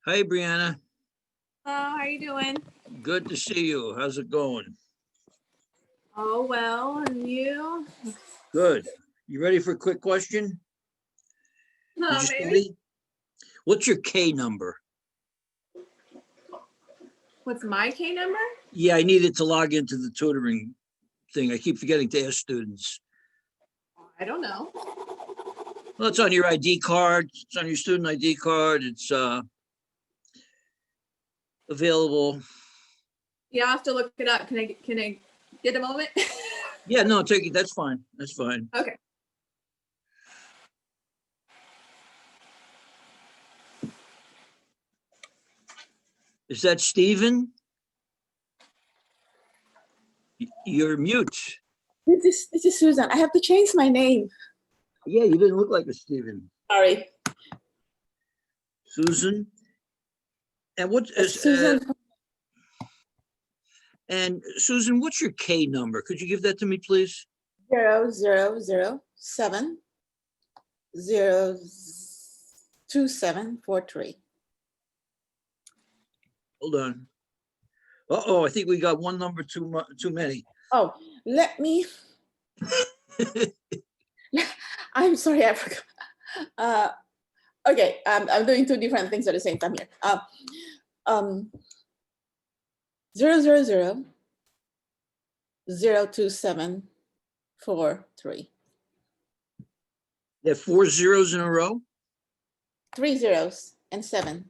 Hi, Brianna. How are you doing? Good to see you. How's it going? Oh, well, and you? Good. You ready for a quick question? Did you Maybe. study? What's your K number? What's my K number? Yeah, I needed to log into the tutoring thing. I keep forgetting to ask students. I don't know. Well, it's on your ID card. It's on your student ID card. It's available. Yeah, I have to look it up. Can I get a moment? Yeah, no, take it. That's fine. That's fine. Okay. Is that Stephen? You're mute. This is Susan. I have to change my name. Yeah, you didn't look like a Stephen. Sorry. Susan? And what is Susan? and Susan, what's your K number? Could you give that to me, please? 0007 02743. Hold on. Uh-oh, I think we got one number too many. Oh, let me. I'm sorry, I forgot. Okay, I'm doing two different things at the same time here. 000 02743. There are 4 zeros in a row? 3 zeros and 7.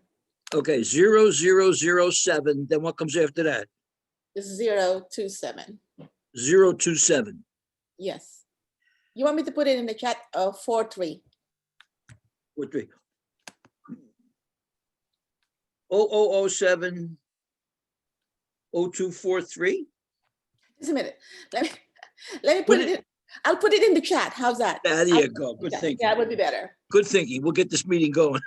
Okay, 0007. Then what comes after that? 027. 027. Yes. You want me to put it in the chat? 43. 43. 0007 0243. Just a minute. Let me put it in. I'll put it in the chat. How's that? There you go. Good thinking. That would be better. Good thinking. We'll get this meeting going.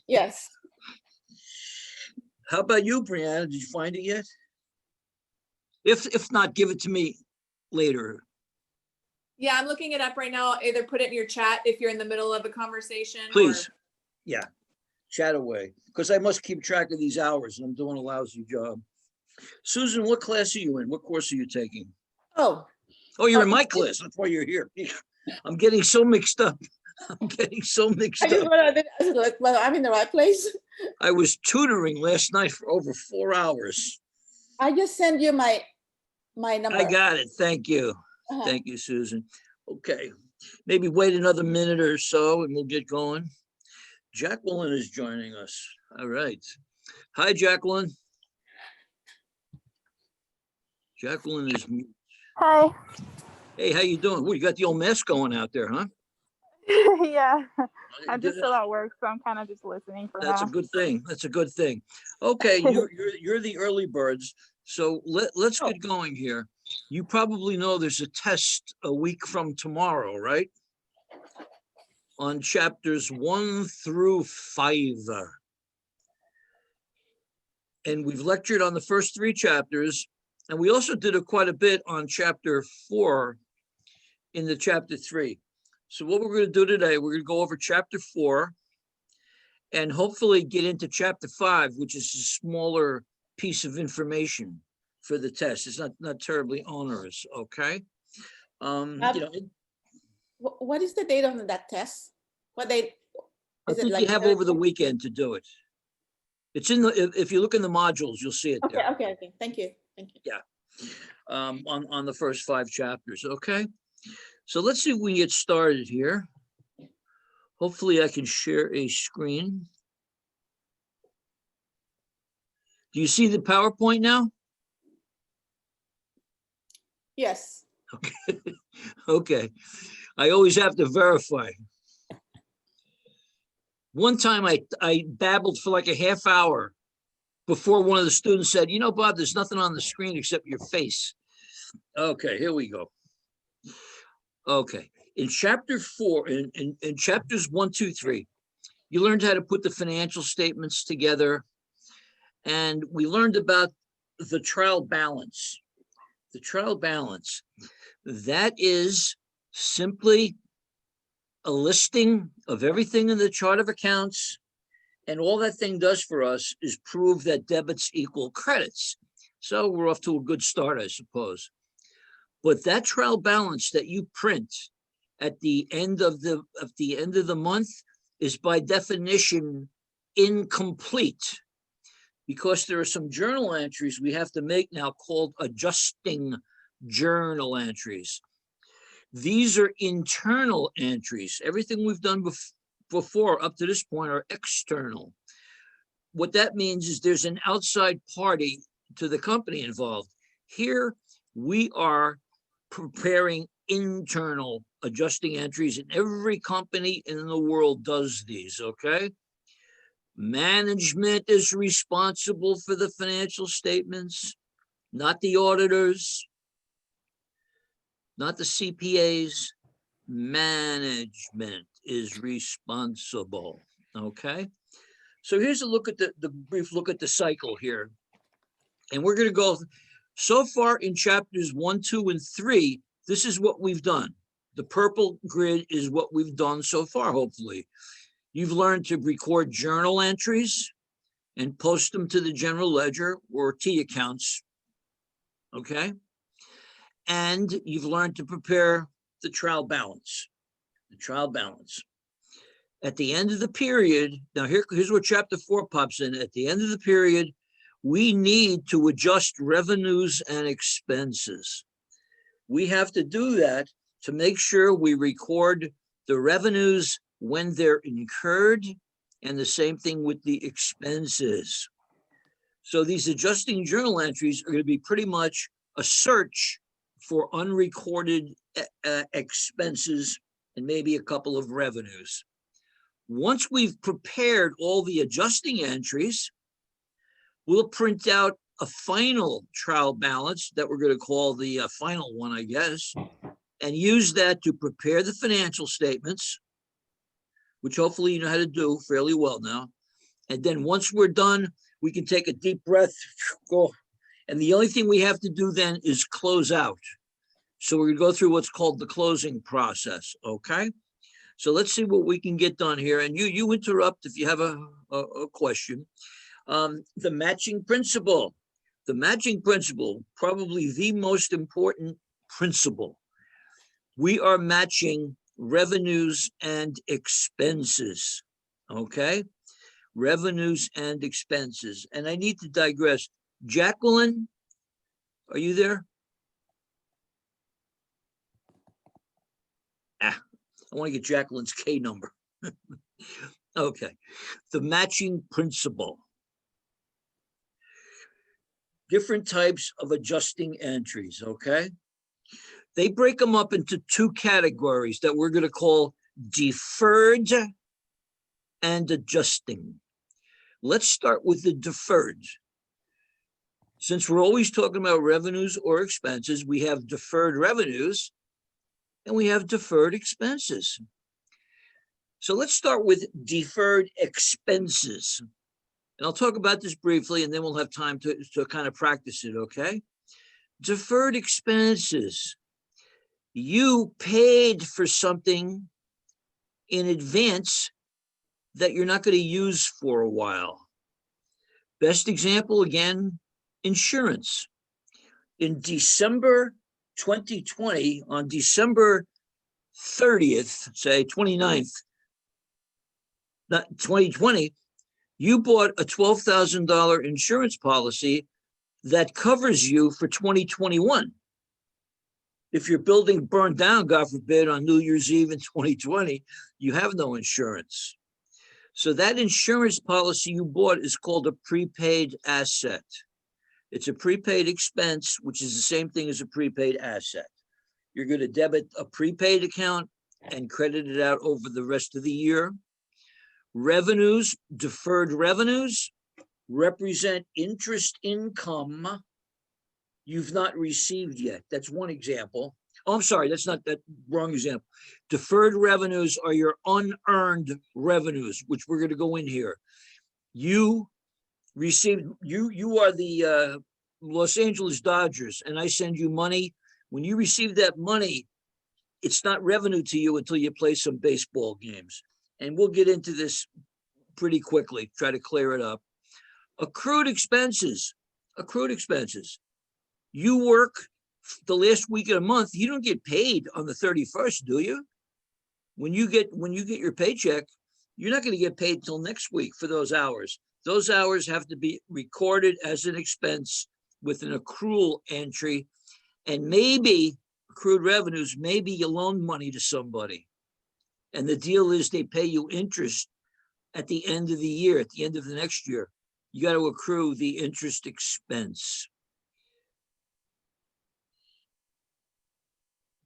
Yes. How about you, Brianna? Did you find it yet? If not, give it to me later. Yeah, I'm looking it up right now. Either put it in your chat if you're in the middle of a conversation. Please. Yeah. Chat away. Because I must keep track of these hours and I'm doing a lousy job. Susan, what class are you in? What course are you taking? Oh, you're in my class. That's why you're here. I'm getting so mixed up. I'm getting so mixed I just up. well, I'm in the right place. I was tutoring last night for over 4 hours. I just send you my number. I got it. Thank you. Thank you, Susan. Okay. Maybe wait another minute or so and we'll get going. Jacqueline is joining us. All right. Hi, Jacqueline. Jacqueline is mute. Hi. Hey, how you doing? Well, you got the old mess going out there, huh? Yeah, I'm just still at work, so I'm kind of just listening for That's now. a good thing. That's a good thing. Okay, you're the early birds. So let's get going here. You probably know there's a test a week from tomorrow, right? On chapters 1 through 5. And we've lectured on the first 3 chapters. And we also did quite a bit on chapter 4 in the chapter 3. So what we're going to do today, we're going to go over chapter 4 and hopefully get into chapter 5, which is a smaller piece of information for the test. It's not terribly onerous, okay? What is the date of that test? What date? I think you have over the weekend to do it. It's in the, if you look in the modules, you'll see it there. Okay. Thank you. Yeah. On the first 5 chapters, okay? So let's see if we can get started here. Hopefully I can share a screen. Do you see the PowerPoint now? Yes. Okay. Okay. I always have to verify. One time I babbled for like a half hour before one of the students said, you know, Bob, there's nothing on the screen except your face. Okay, here we go. Okay, in chapter 4, in chapters 1, 2, 3, you learned how to put the financial statements together. And we learned about the trial balance. The trial balance, that is simply a listing of everything in the chart of accounts And all that thing does for us is prove that debits equal credits. So we're off to a good start, I suppose. But that trial balance that you print at the end of the month is by definition incomplete, because there are some journal entries we have to make now called adjusting journal entries. These are internal entries. Everything we've done before up to this point are external. What that means is there's an outside party to the company involved. Here we are preparing internal adjusting entries, and every company in the world does these, okay? Management is responsible for the financial statements, not the auditors, not the CPAs. Management is responsible, okay? So here's a look at the brief look at the cycle here. And we're going to go so far in chapters 1, 2, and 3. This is what we've done. The purple grid is what we've done so far, hopefully. You've learned to record journal entries and post them to the general ledger or T accounts, okay? And you've learned to prepare the trial balance, At the end of the period, now here's where chapter 4 pops in. At the end of the period, we need to adjust revenues and expenses. We have to do that to make sure we record the revenues when they're incurred, and the same thing with the expenses. So these adjusting journal entries are going to be pretty much a search for unrecorded expenses and maybe a couple of revenues. Once we've prepared all the adjusting entries, we'll print out a final trial balance that we're going to call the final one, I guess, and use that to prepare the financial statements, which hopefully you know how to do fairly well now. And then once we're done, we can take a deep breath, go. And the only thing we have to do then is close out. So we're going to go through what's called the closing process, okay? So let's see what we can get done here. And you interrupt if you have a question. The matching principle. The matching principle, probably the most important principle. We are matching revenues and expenses, okay? Revenues and expenses. And I need to digress. Jacqueline, are you there? I want to get Jacqueline's K number. Okay, the matching principle. Different types of adjusting entries, okay? They break them up into 2 categories that we're going to call deferred and adjusting. Let's start with the deferred. Since we're always talking about revenues or expenses, we have deferred revenues and we have deferred expenses. So let's start with deferred expenses. And I'll talk about this briefly, and then we'll have time to kind of practice it, okay? Deferred expenses. You paid for something in advance that you're not going to use for a while. Best example, again, insurance. In December 2020, on December 30th, say 29th, 2020, you bought a $12,000 insurance policy that covers you for 2021. If your building burned down, God forbid, on New Year's Eve in 2020, you have no insurance. So that insurance policy you bought is called a prepaid asset. It's a prepaid expense, which is the same thing as a prepaid asset. You're going to debit a prepaid account and credit it out over the rest of the year. Revenues, deferred revenues, represent interest income you've not received yet. That's one example. Oh, I'm sorry, that's not that wrong example. Deferred revenues are your unearned revenues, which we're going to go in here. You received, you are the Los Angeles Dodgers, and I send you money. When you receive that money, it's not revenue to you until you play some baseball games. And we'll get into this pretty quickly, try to clear it up. Accrued expenses, accrued expenses. You work the last week of the month, you don't get paid on the 31st, do you? When you get your paycheck, you're not going to get paid till next week for those hours. Those hours have to be recorded as an expense with an accrual entry, and maybe accrued revenues, maybe you loan money to somebody. And the deal is they pay you interest at the end of the year, at the end of the next year. You got to accrue the interest expense.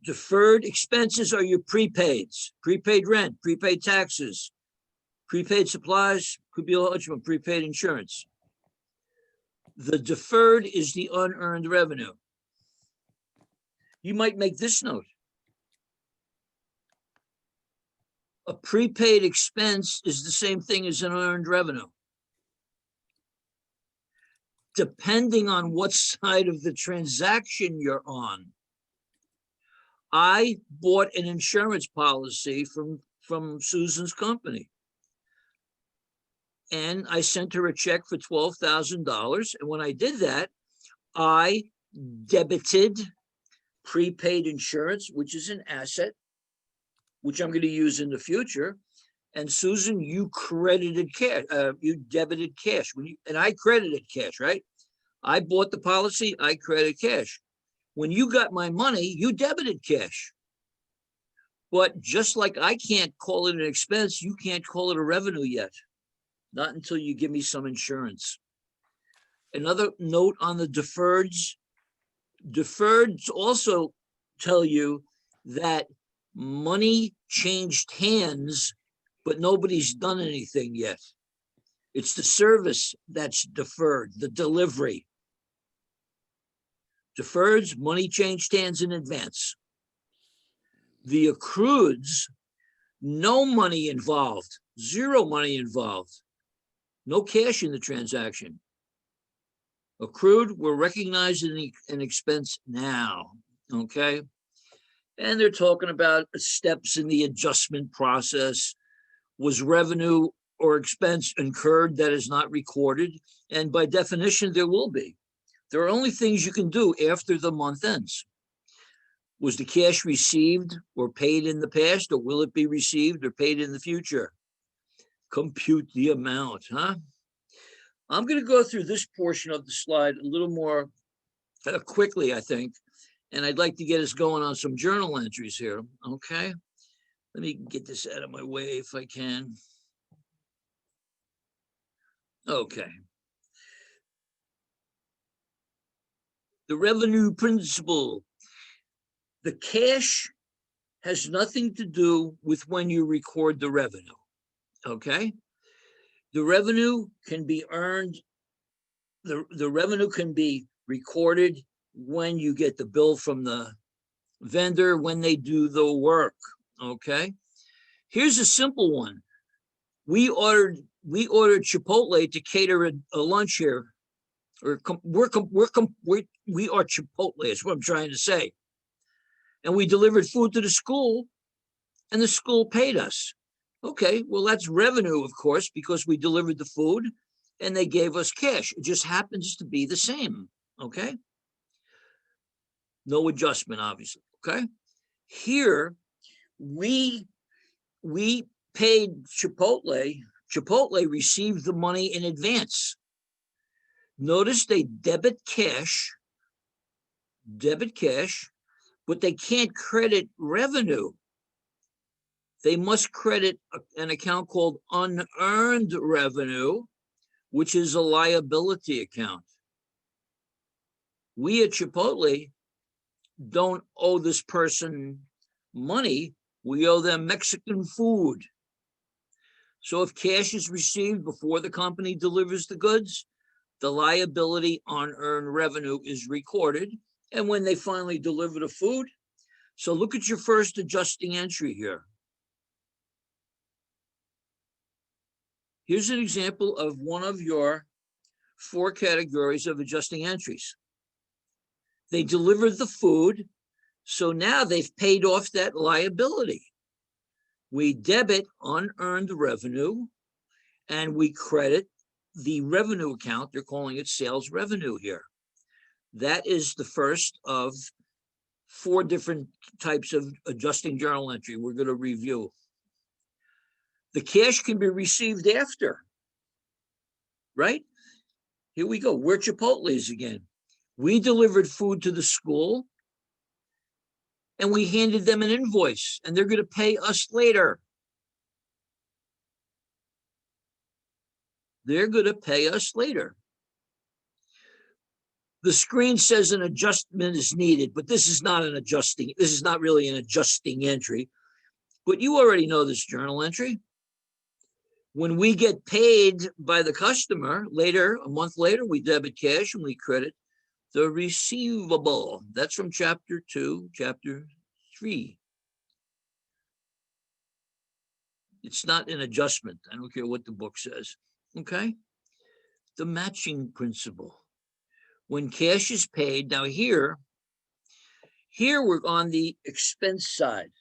Deferred expenses are your prepaids, prepaid rent, prepaid taxes, prepaid supplies, could be a bunch of prepaid insurance. The deferred is the unearned revenue. You might make this note. A prepaid expense is the same thing as an unearned revenue. Depending on what side of the transaction you're on. I bought an insurance policy from Susan's company. And I sent her a check for $12,000. And when I did that, I debited prepaid insurance, which is an asset, which I'm going to use in the future. And Susan, you credited cash, you debited cash, and I credited cash, right? I bought the policy, I credited cash. When you got my money, you debited cash. But just like I can't call it an expense, you can't call it a revenue yet. Not until you give me some insurance. Another note on the deferreds. Deferreds also tell you that money changed hands, but nobody's done anything yet. It's the service that's deferred, the delivery. Deferreds, money changed hands in advance. The accrueds, no money involved, zero money involved, no cash in the transaction. Accrued, we're recognizing an expense now, okay? And they're talking about steps in the adjustment process. Was revenue or expense incurred that is not recorded? And by definition, there will be. There are only things you can do after the month ends. Was the cash received or paid in the past, or will it be received or paid in the future? Compute the amount, huh? I'm going to go through this portion of the slide a little more quickly, I think, and I'd like to get us going on some journal entries here, okay? Let me get this out of my way if I can. Okay. The revenue principle. The cash has nothing to do with when you record the revenue, okay? The revenue can be earned, the revenue can be recorded when you get the bill from the vendor, when they do the work, okay? Here's a simple one. We ordered Chipotle to cater a lunch here, or we are Chipotle, is what I'm trying to say. And we delivered food to the school, and the school paid us. Okay, well, that's revenue, of course, because we delivered the food and they gave us cash. It just happens to be the same, okay? No adjustment, obviously, okay? Here, we paid Chipotle. Chipotle received the money in advance. Notice they debit cash, but they can't credit revenue. They must credit an account called unearned revenue, which is a liability account. We at Chipotle don't owe this person money. We owe them Mexican food. So if cash is received before the company delivers the goods, the liability unearned revenue is recorded. And when they finally deliver the food, so look at your first adjusting entry here. Here's an example of one of your 4 categories of adjusting entries. They delivered the food, so now they've paid off that liability. We debit unearned revenue, and we credit the revenue account. They're calling it sales revenue here. That is the first of 4 different types of adjusting journal entry we're going to review. The cash can be received after, right? Here we go. We're Chipotle's again. We delivered food to the school and we handed them an invoice, and they're going to pay us later. They're going to pay us later. The screen says an adjustment is needed, but this is not an adjusting. This is not really an adjusting entry, but you already know this journal entry. When we get paid by the customer later, a month later, we debit cash and we credit the receivable. That's from chapter 2, chapter 3. It's not an adjustment. I don't care what the book says. Okay. The matching principle. When cash is paid, now here we're on the expense side.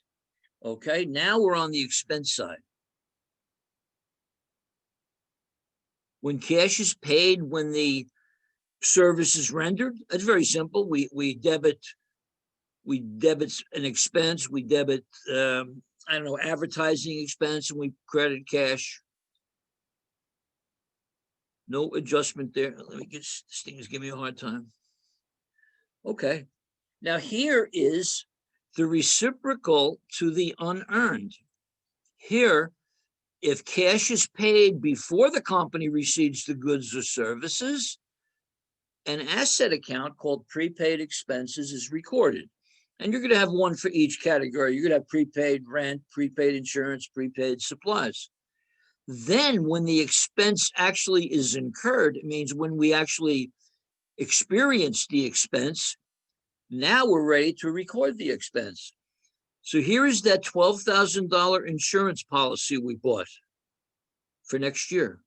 Okay. Now we're on the expense side. When cash is paid, when the service is rendered, it's very simple. We debit an expense, we debit advertising expense, and we credit cash. No adjustment there. Let me get, this thing is giving me a hard time. Okay. Now here is the reciprocal to the unearned. Here, if cash is paid before the company receives the goods or services, an asset account called prepaid expenses is recorded. And you're going to have one for each category. You're going to have prepaid rent, prepaid insurance, prepaid supplies. Then when the expense actually is incurred, it means when we actually experience the expense, now we're ready to record the expense. So here is that $12,000 insurance policy we bought for next year.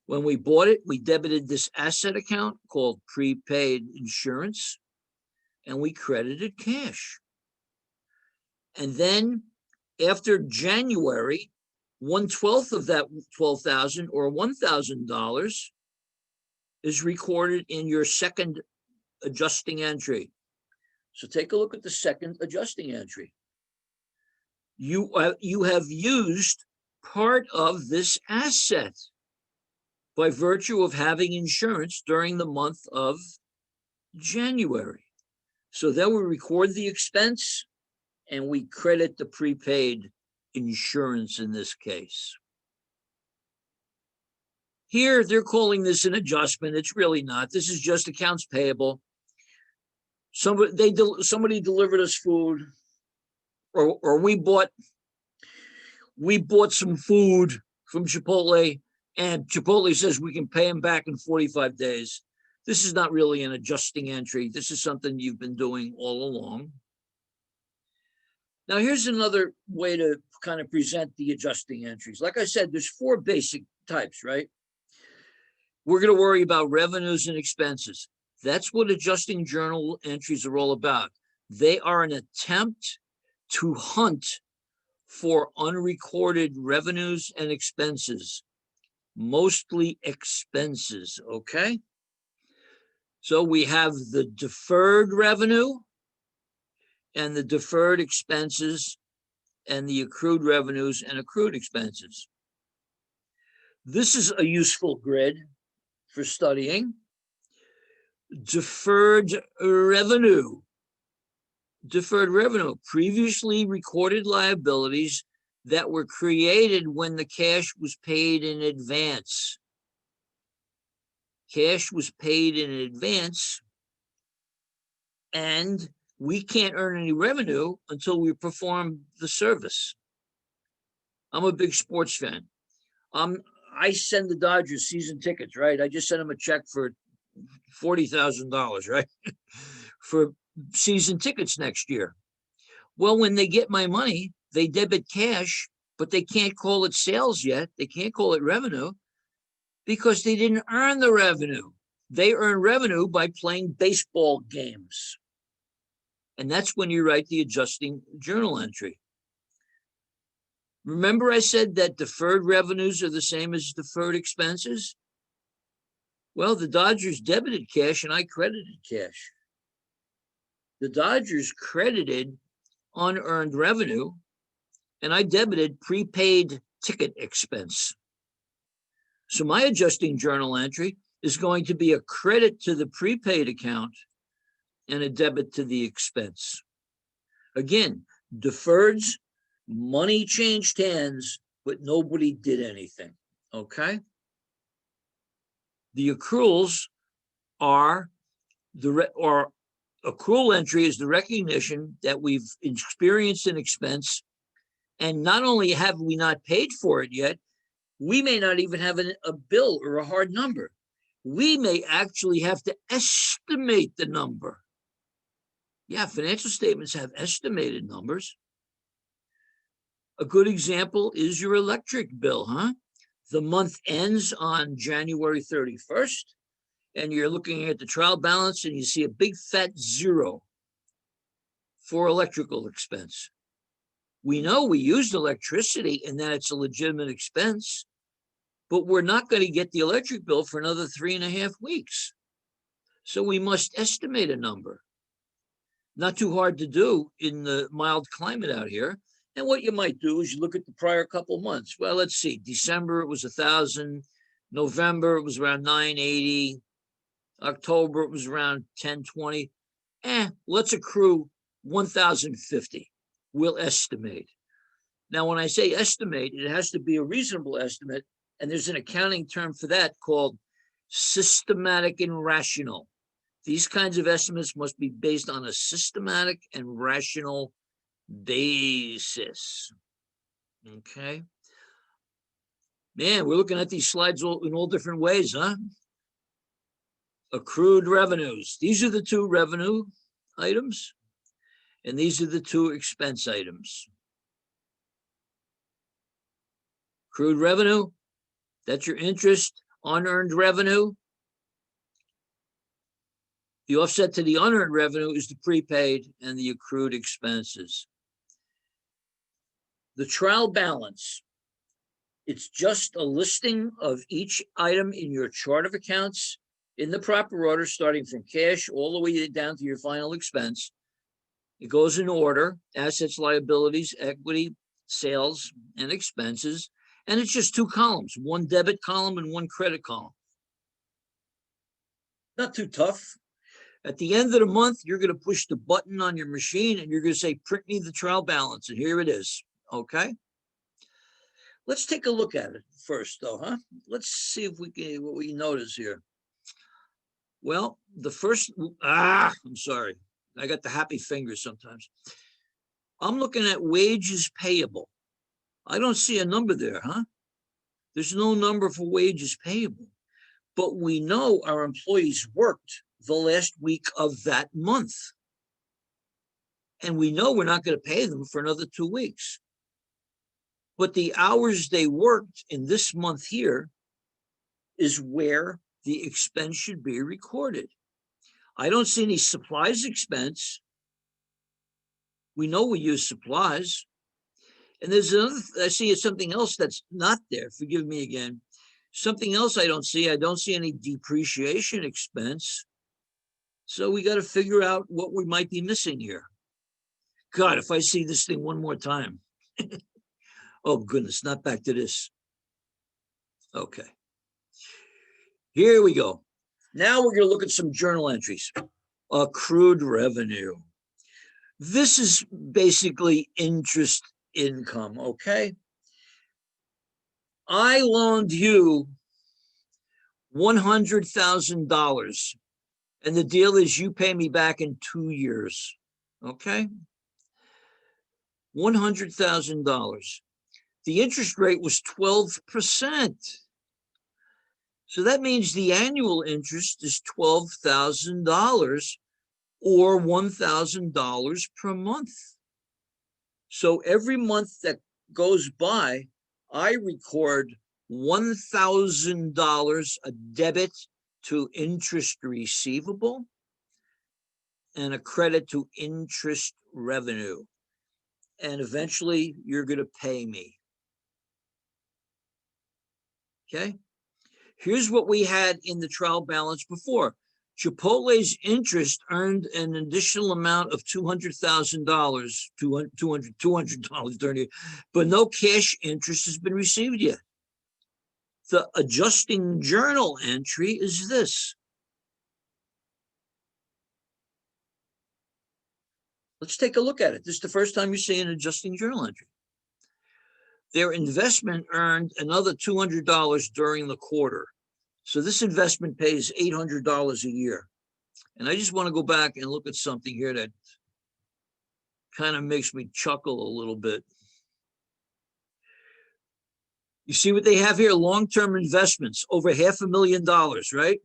When we bought it, we debited this asset account called prepaid insurance, and we credited cash. And then after January, 1/12 of that 12,000 or $1,000 is recorded in your second adjusting entry. So take a look at the second adjusting entry. You have used part of this asset by virtue of having insurance during the month of January. So then we record the expense and we credit the prepaid insurance in this case. Here, they're calling this an adjustment. It's really not. This is just accounts payable. Somebody delivered us food, or we bought some food from Chipotle, and Chipotle says we can pay them back in 45 days. This is not really an adjusting entry. This is something you've been doing all along. Now, here's another way to kind of present the adjusting entries. Like I said, there's 4 basic types, right? We're going to worry about revenues and expenses. That's what adjusting journal entries are all about. They are an attempt to hunt for unrecorded revenues and expenses, mostly expenses, okay? So we have the deferred revenue and the deferred expenses and the accrued revenues and accrued expenses. This is a useful grid for studying. Deferred revenue. Deferred revenue, previously recorded liabilities that were created when the cash was paid in advance. Cash was paid in advance, and we can't earn any revenue until we perform the service. I'm a big sports fan. I send the Dodgers season tickets, right? I just sent them a check for $40,000, right? For season tickets next year. Well, when they get my money, they debit cash, but they can't call it sales yet. They can't call it revenue because they didn't earn the revenue. They earn revenue by playing baseball games. And that's when you write the adjusting journal entry. Remember I said that deferred revenues are the same as deferred expenses? Well, the Dodgers debited cash and I credited cash. The Dodgers credited unearned revenue and I debited prepaid ticket expense. So my adjusting journal entry is going to be a credit to the prepaid account and a debit to the expense. Again, deferreds, money changed hands, but nobody did anything, okay? The accruals are accrual entry is the recognition that we've experienced an expense, and not only have we not paid for it yet, we may not even have a bill or a hard number. We may actually have to estimate the number. Yeah, financial statements have estimated numbers. A good example is your electric bill, huh? The month ends on January 31st, and you're looking at the trial balance and you see a big fat zero for electrical expense. We know we used electricity and that it's a legitimate expense, but we're not going to get the electric bill for another 3.5 weeks. So we must estimate a number. Not too hard to do in the mild climate out here. And what you might do is you look at the prior couple months. Well, let's see. December, it was 1,000. November, it was around 980. October, it was around 1020. Let's accrue 1,050. We'll estimate. Now, when I say estimate, it has to be a reasonable estimate. And there's an accounting term for that called systematic and rational. These kinds of estimates must be based on a systematic and rational basis. Okay. Man, we're looking at these slides in all different ways, huh? Accrued revenues. These are the two revenue items, and these are the two expense items. Accrued revenue, that's your interest, unearned revenue. The offset to the unearned revenue is the prepaid and the accrued expenses. The trial balance, it's just a listing of each item in your chart of accounts in the proper order, starting from cash all the way down to your final expense. It goes in order: assets, liabilities, equity, sales, and expenses. And it's just two columns, one debit column and one credit column. Not too tough. At the end of the month, you're going to push the button on your machine and you're going to say, print me the trial balance. And here it is. Okay. Let's take a look at it first, though, huh? Let's see if we can, what we notice here. Well, the first, I'm sorry. I got the happy fingers sometimes. I'm looking at wages payable. I don't see a number there, huh? There's no number for wages payable. But we know our employees worked the last week of that month. And we know we're not going to pay them for another 2 weeks. But the hours they worked in this month here is where the expense should be recorded. I don't see any supplies expense. We know we use supplies. And there's another, I see something else that's not there. Forgive me again. Something else I don't see any depreciation expense. So we got to figure out what we might be missing here. God, if I see this thing one more time. Oh, goodness, not back to this. Okay. Here we go. Now we're going to look at some journal entries. Accrued revenue. This is basically interest income, okay? I loaned you $100,000, and the deal is you pay me back in 2 years, okay? $100,000. The interest rate was 12%. So that means the annual interest is $12,000 or $1,000 per month. So every month that goes by, I record $1,000 a debit to interest receivable and a credit to interest revenue. And eventually you're going to pay me. Okay. Here's what we had in the trial balance before. Chipotle's interest earned an additional amount of $200,000, $200 during the year, but no cash interest has been received yet. The adjusting journal entry is this. Let's take a look at it. This is the first time you see an adjusting journal entry. Their investment earned another $200 during the quarter. So this investment pays $800 a year. And I just want to go back and look at something here that kind of makes me chuckle a little bit. You see what they have here? Long-term investments, over $500,000, right?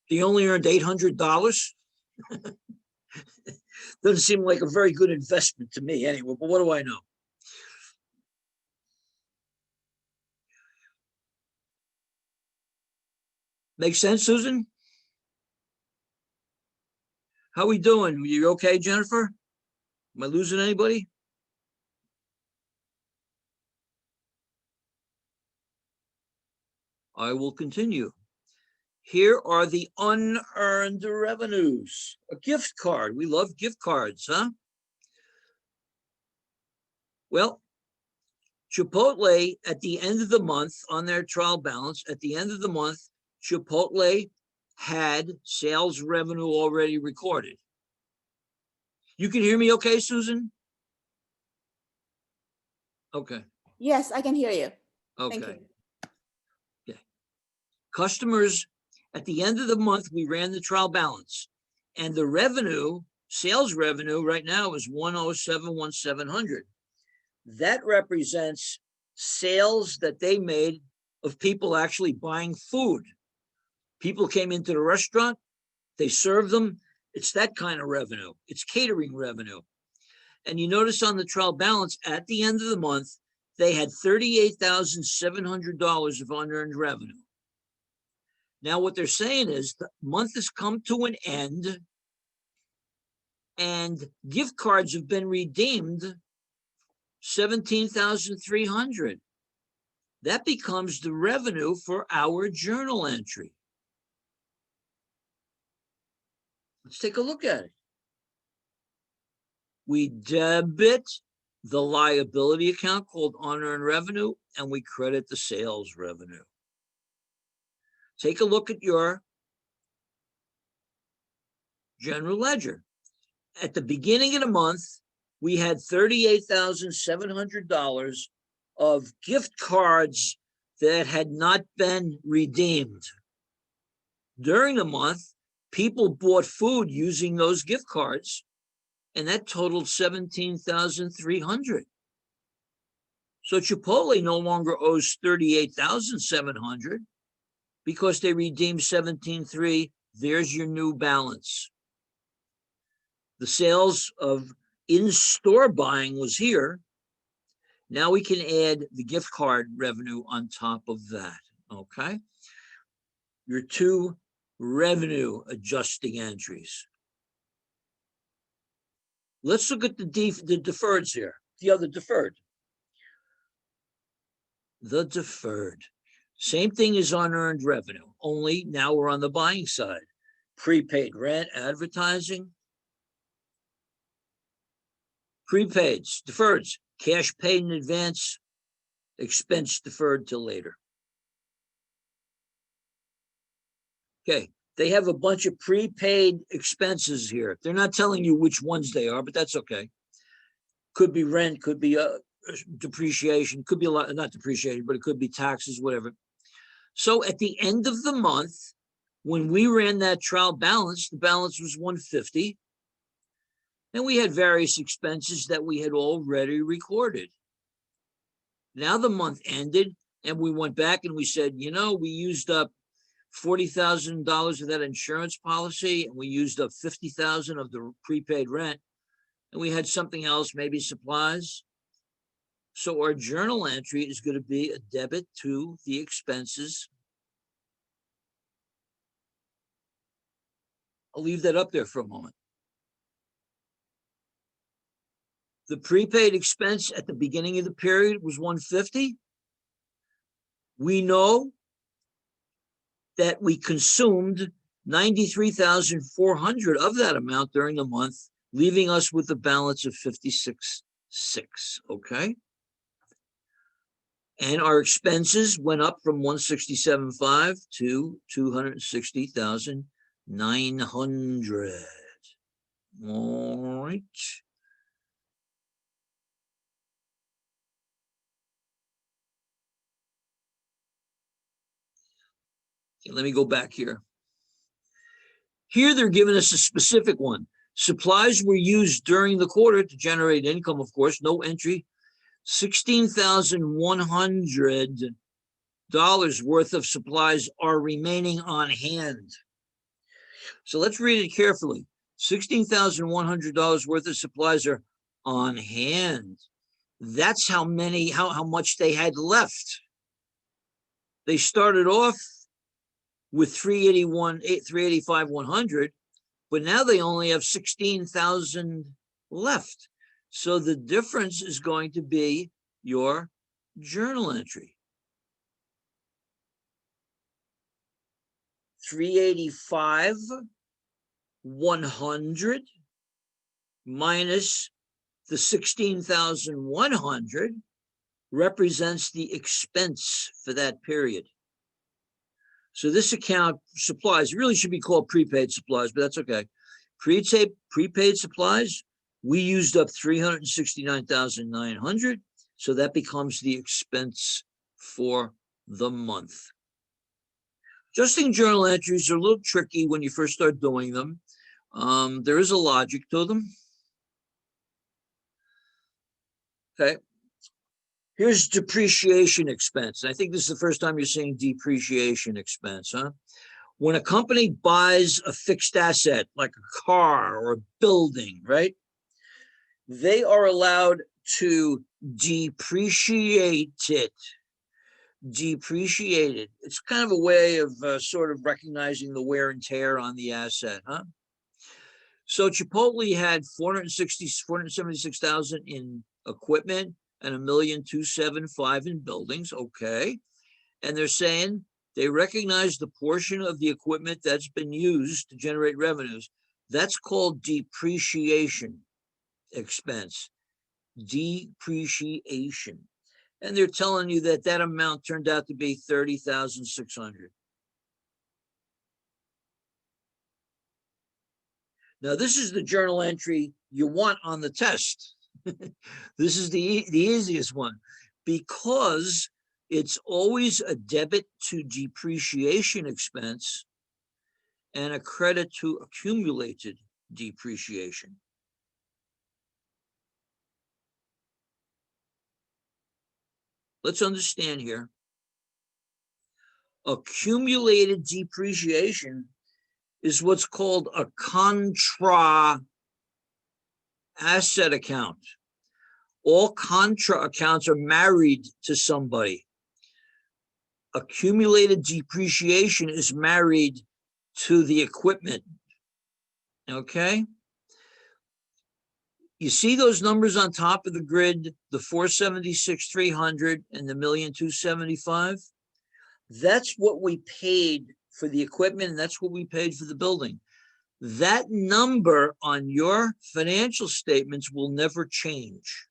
They only earned $800. Doesn't seem like a very good investment to me anyway, but what do I know? Make sense, Susan? How we doing? You okay, Jennifer? Am I losing anybody? I will continue. Here are the unearned revenues. A gift card. We love gift cards, huh? Well, Chipotle at the end of the month on their trial balance, at the end of the month, Chipotle had sales revenue already recorded. You can hear me okay, Susan? Okay. Yes, I can hear you. Thank Okay. you. Okay. Customers, at the end of the month, we ran the trial balance, and the revenue, sales revenue right now is 107,700. That represents sales that they made of people actually buying food. People came into the restaurant, they served them. It's that kind of revenue. It's catering revenue. And you notice on the trial balance at the end of the month, they had $38,700 of unearned revenue. Now, what they're saying is the month has come to an end and gift cards have been redeemed, 17,300. That becomes the revenue for our journal entry. Let's take a look at it. We debit the liability account called unearned revenue, and we credit the sales revenue. Take a look at your general ledger. At the beginning of the month, we had $38,700 of gift cards that had not been redeemed. During the month, people bought food using those gift cards, and that totaled 17,300. So Chipotle no longer owes 38,700 because they redeemed 17,300. There's your new balance. The sales of in-store buying was here. Now we can add the gift card revenue on top of that, okay? Your two revenue adjusting entries. Let's look at the deferreds here, the other deferred. The deferred. Same thing as unearned revenue, only now we're on the buying side. Prepaid rent, advertising. Prepaids, deferreds, cash paid in advance, expense deferred till later. Okay, they have a bunch of prepaid expenses here. They're not telling you which ones they are, but that's okay. Could be rent, could be depreciation, could be a lot, not depreciation, but it could be taxes, whatever. So at the end of the month, when we ran that trial balance, the balance was 150. And we had various expenses that we had already recorded. Now the month ended and we went back and we said, you know, we used up $40,000 of that insurance policy and we used up $50,000 of the prepaid rent. And we had something else, maybe supplies. So our journal entry is going to be a debit to the expenses. I'll leave that up there for a moment. The prepaid expense at the beginning of the period was 150. We know that we consumed 93,400 of that amount during the month, leaving us with a balance of 56,600, okay? And our expenses went up from 167,500 to 260,900. All right. Okay, let me go back here. Here they're giving us a specific one. Supplies were used during the quarter to generate income, of course, no entry. $16,100 worth of supplies are remaining on hand. So let's read it carefully. $16,100 worth of supplies are on hand. That's how much they had left. They started off with 385,100, but now they only have 16,000 left. So the difference is going to be your journal entry. 385,100 minus the 16,100 represents the expense for that period. So this account supplies really should be called prepaid supplies, but that's okay. Prepaid supplies, we used up 369,900. So that becomes the expense for the month. Adjusting journal entries are a little tricky when you first start doing them. There is a logic to them. Okay. Here's depreciation expense. I think this is the first time you're seeing depreciation expense, huh? When a company buys a fixed asset, like a car or a building, right? They are allowed to depreciate it. It's kind of a way of sort of recognizing the wear and tear on the asset, huh? So Chipotle had 476,000 in equipment and 1,275,000 in buildings. Okay. And they're saying they recognize the portion of the equipment that's been used to generate revenues. That's called depreciation expense. Depreciation. And they're telling you that that amount turned out to be 30,600. Now, this is the journal entry you want on the test. This is the easiest one because it's always a debit to depreciation expense and a credit to accumulated depreciation. Let's understand here. Accumulated depreciation is what's called a contra asset account. All contra accounts are married to somebody. Accumulated depreciation is married to the equipment. Okay? You see those numbers on top of the grid, the 476,300 and the 1,275,000? That's what we paid for the equipment, and that's what we paid for the building. That number on your financial statements will never change.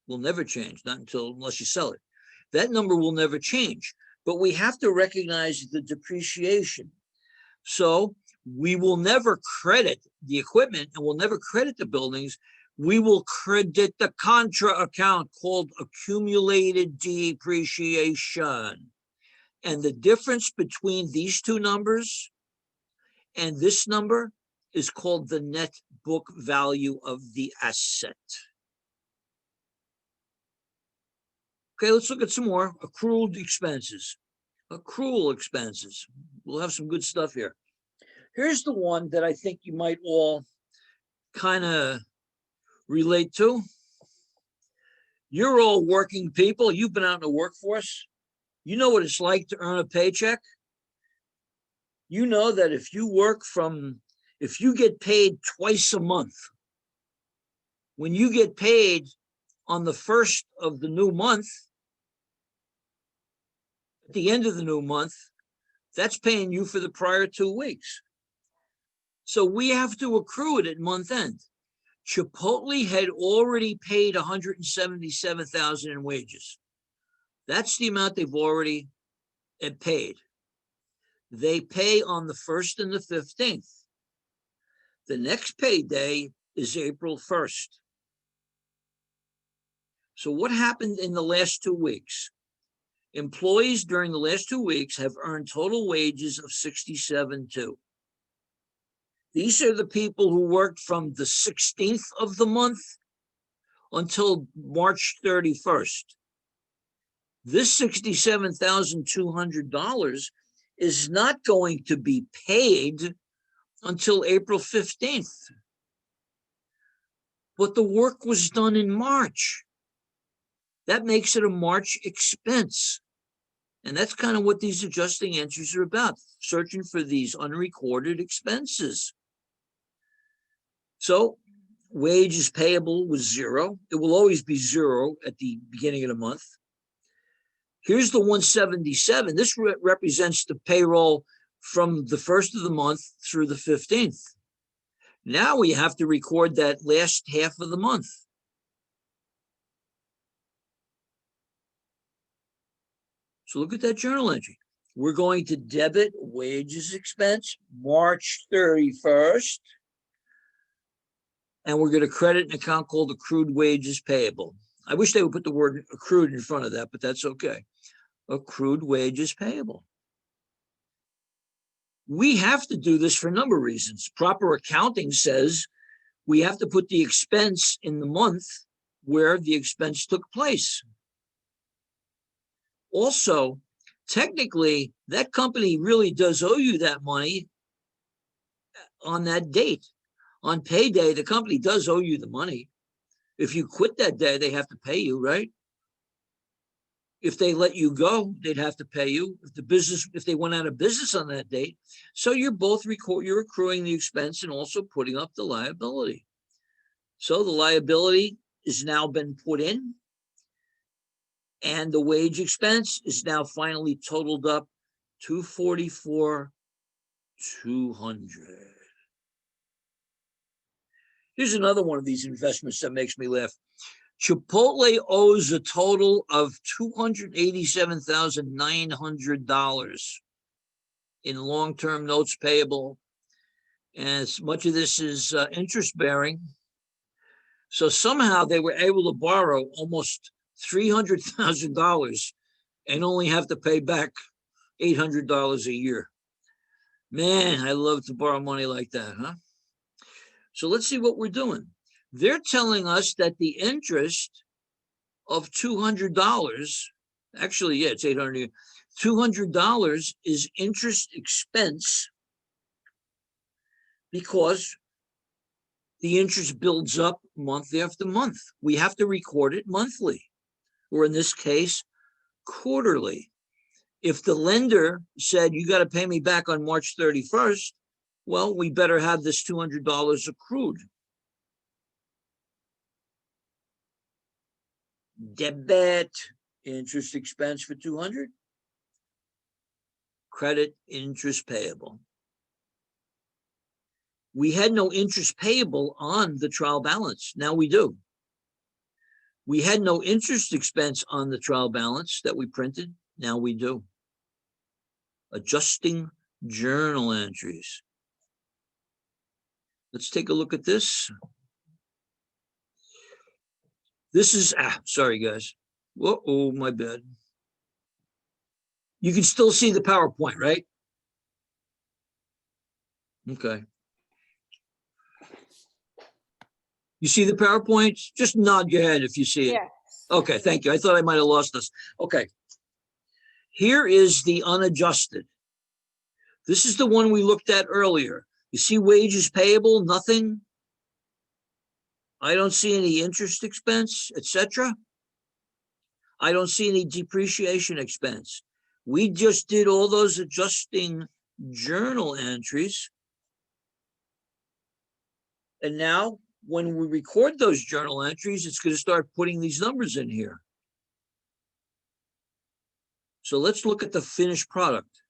Will never change, unless you sell it. That number will never change, but we have to recognize the depreciation. So we will never credit the equipment and we'll never credit the buildings. We will credit the contra account called accumulated depreciation. And the difference between these two numbers and this number is called the net book value of the asset. Okay, let's look at some more accrued expenses. Accrual expenses. We'll have some good stuff here. Here's the one that I think you might all kind of relate to. You're all working people. You've been out in the workforce. You know what it's like to earn a paycheck. You know that if you get paid twice a month, when you get paid on the first of the new month, the end of the new month, that's paying you for the prior 2 weeks. So we have to accrue it at month end. Chipotle had already paid $177,000 in wages. That's the amount they've already paid. They pay on the 1st and the 15th. The next payday is April 1st. So what happened in the last 2 weeks? Employees during the last 2 weeks have earned total wages of $67,200. These are the people who worked from the 16th of the month until March 31st. This $67,200 is not going to be paid until April 15th. But the work was done in March. That makes it a March expense. And that's kind of what these adjusting entries are about, searching for these unrecorded expenses. So wages payable was 0. It will always be 0 at the beginning of the month. Here's the 177. This represents the payroll from the 1st of the month through the 15th. Now we have to record that last half of the month. So look at that journal entry. We're going to debit wages expense March 31st. And we're going to credit an account called accrued wages payable. I wish they would put the word accrued in front of that, but that's okay. Accrued wages payable. We have to do this for a number of reasons. Proper accounting says we have to put the expense in the month where the expense took place. Also, technically, that company really does owe you that money on that date. On payday, the company does owe you the money. If you quit that day, they have to pay you, right? If they let you go, they'd have to pay you. If they went out of business on that date. So you're accruing the expense and also putting up the liability. So the liability has now been put in. And the wage expense is now finally totaled up $244,200. Here's another one of these investments that makes me laugh. Chipotle owes a total of $287,900 in long-term notes payable. And as much of this is interest bearing. So somehow they were able to borrow almost $300,000 and only have to pay back $800 a year. Man, I love to borrow money like that, huh? So let's see what we're doing. They're telling us that the interest of $200, actually, yeah, it's $800. $200 is interest expense because the interest builds up month after month. We have to record it monthly, or in this case, quarterly. If the lender said, you got to pay me back on March 31st, well, we better have this $200 accrued. Debit interest expense for $200. Credit interest payable. We had no interest payable on the trial balance. Now we do. We had no interest expense on the trial balance that we printed. Now we do. Adjusting journal entries. Let's take a look at this. This is, sorry guys. Whoa, my bad. You can still see the PowerPoint, right? Okay. You see the PowerPoint? Just nod your head if you see it. Yes. Okay, thank you. I thought I might have lost us. Okay. Here is the unadjusted. This is the one we looked at earlier. You see wages payable, nothing. I don't see any interest expense, etc. I don't see any depreciation expense. We just did all those adjusting journal entries. And now when we record those journal entries, it's going to start putting these numbers in here. So let's look at the finished product.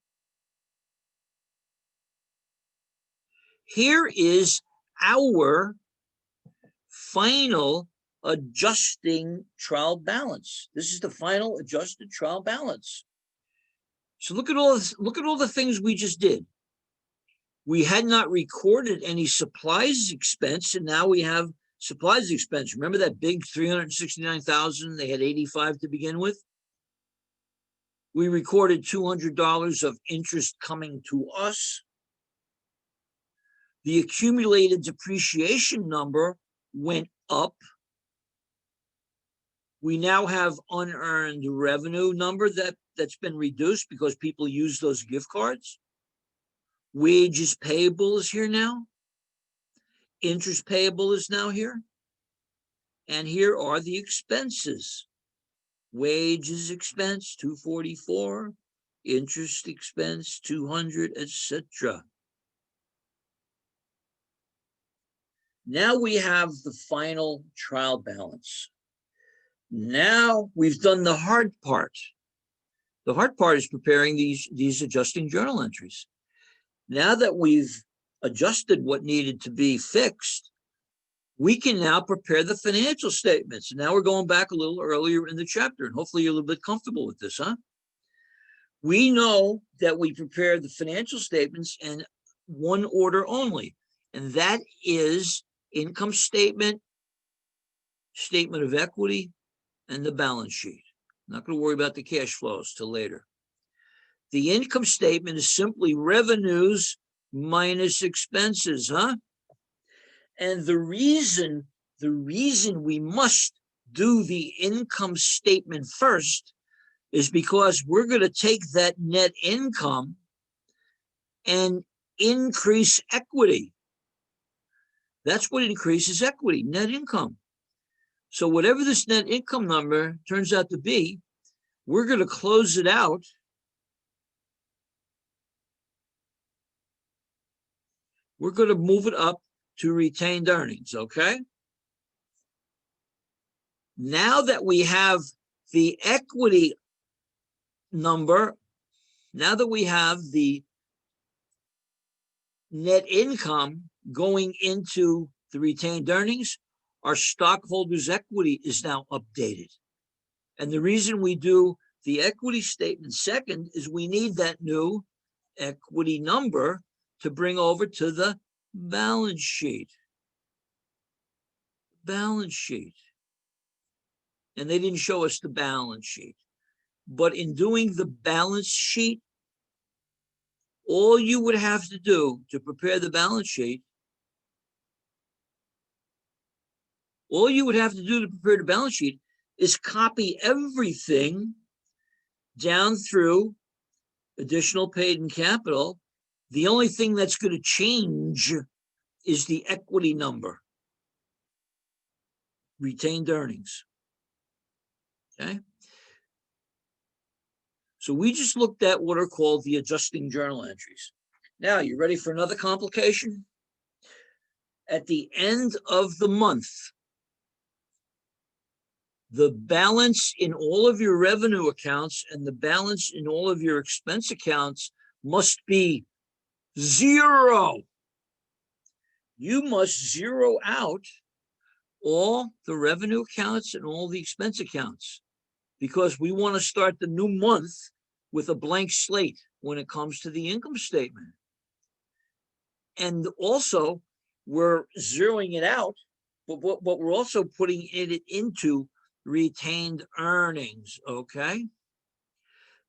Here is our final adjusting trial balance. This is the final adjusted trial balance. So look at all this, look at all the things we just did. We had not recorded any supplies expense, and now we have supplies expense. Remember that big 369,000? They had 85 to begin with. We recorded $200 of interest coming to us. The accumulated depreciation number went up. We now have unearned revenue number that's been reduced because people use those gift cards. Wages payable is here now. Interest payable is now here. And here are the expenses. Wages expense, 244. Interest expense, 200, etc. Now we have the final trial balance. Now we've done the hard part. The hard part is preparing these adjusting journal entries. Now that we've adjusted what needed to be fixed, we can now prepare the financial statements. And now we're going back a little earlier in the chapter, and hopefully you're a little bit comfortable with this, huh? We know that we prepare the financial statements in one order only, and that is income statement, statement of equity, and the balance sheet. I'm not going to worry about the cash flows till later. The income statement is simply revenues minus expenses, huh? And the reason we must do the income statement first is because we're going to take that net income and increase equity. That's what increases equity, net income. So whatever this net income number turns out to be, we're going to close it out we're going to move it up to retained earnings, okay? Now that we have the equity number, now that we have the net income going into the retained earnings, our stockholders' equity is now updated. And the reason we do the equity statement second is we need that new equity number to bring over to the balance sheet. Balance sheet. And they didn't show us the balance sheet. But in doing the balance sheet, all you would have to do to prepare the balance sheet, all you would have to do to prepare the balance sheet is copy everything down through additional paid in capital. The only thing that's going to change is the equity number, retained earnings. Okay. So we just looked at what are called the adjusting journal entries. Now, you ready for another complication? At the end of the month, the balance in all of your revenue accounts and the balance in all of your expense accounts must be 0. You must zero out all the revenue accounts and all the expense accounts, because we want to start the new month with a blank slate when it comes to the income statement. And also, we're zeroing it out, but we're also putting it into retained earnings, okay?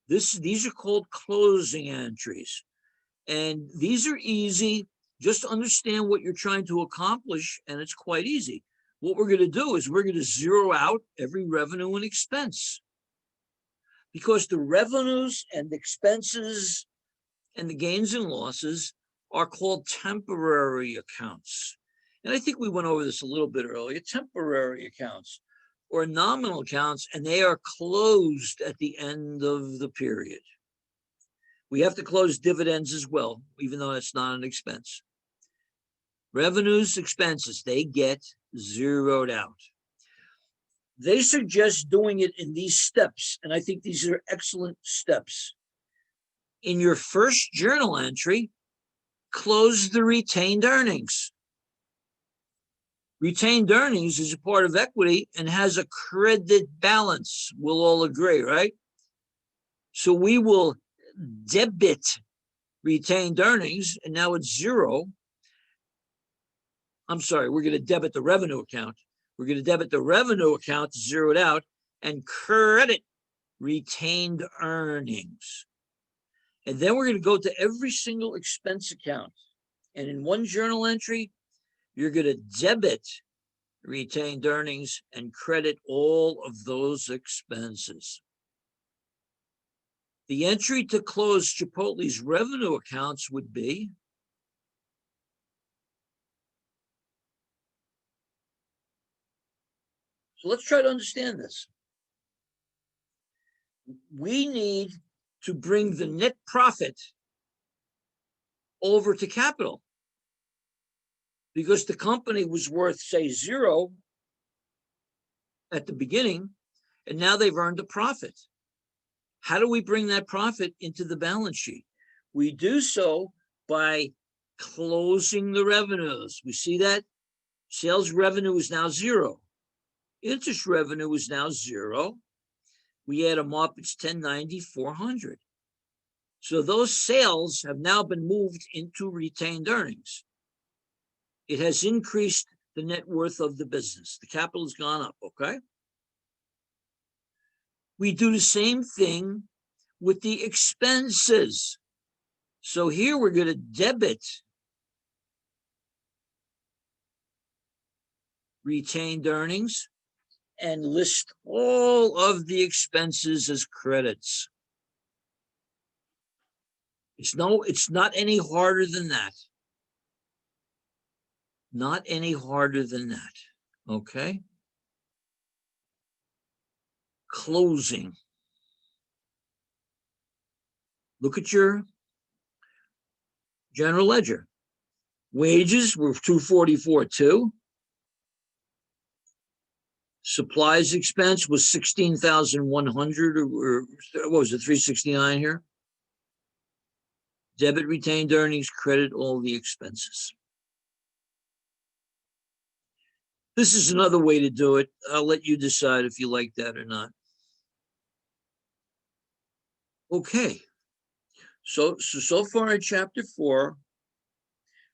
These are called closing entries. And these are easy. Just understand what you're trying to accomplish, and it's quite easy. What we're going to do is we're going to zero out every revenue and expense, because the revenues and expenses and the gains and losses are called temporary accounts. And I think we went over this a little bit earlier. Temporary accounts or nominal accounts, and they are closed at the end of the period. We have to close dividends as well, even though it's not an expense. Revenues, expenses, they get zeroed out. They suggest doing it in these steps, and I think these are excellent steps. In your first journal entry, close the retained earnings. Retained earnings is a part of equity and has a credit balance. We'll all agree, right? So we will debit retained earnings, and now it's zero. I'm sorry, we're going to debit the revenue account. We're going to debit the revenue account to zero it out and credit retained earnings. And then we're going to go to every single expense account. And in one journal entry, you're going to debit retained earnings and credit all of those expenses. The entry to close Chipotle's revenue accounts would be so let's try to understand this. We need to bring the net profit over to capital because the company was worth, say, zero at the beginning, and now they've earned a profit. How do we bring that profit into the balance sheet? We do so by closing the revenues. We see that sales revenue is now zero. Interest revenue is now zero. We add them up, it's 1090, 400. So those sales have now been moved into retained earnings. It has increased the net worth of the business. The capital has gone up, okay? We do the same thing with the expenses. So here we're going to debit retained earnings and list all of the expenses as credits. It's not any harder than that. Not any harder than that, okay? Closing. Look at your general ledger. Wages were 244.2. Supplies expense was 16,100, or what was it, 369 here? Debit retained earnings, credit all the expenses. This is another way to do it. I'll let you decide if you like that or not. Okay. So far in chapter 4,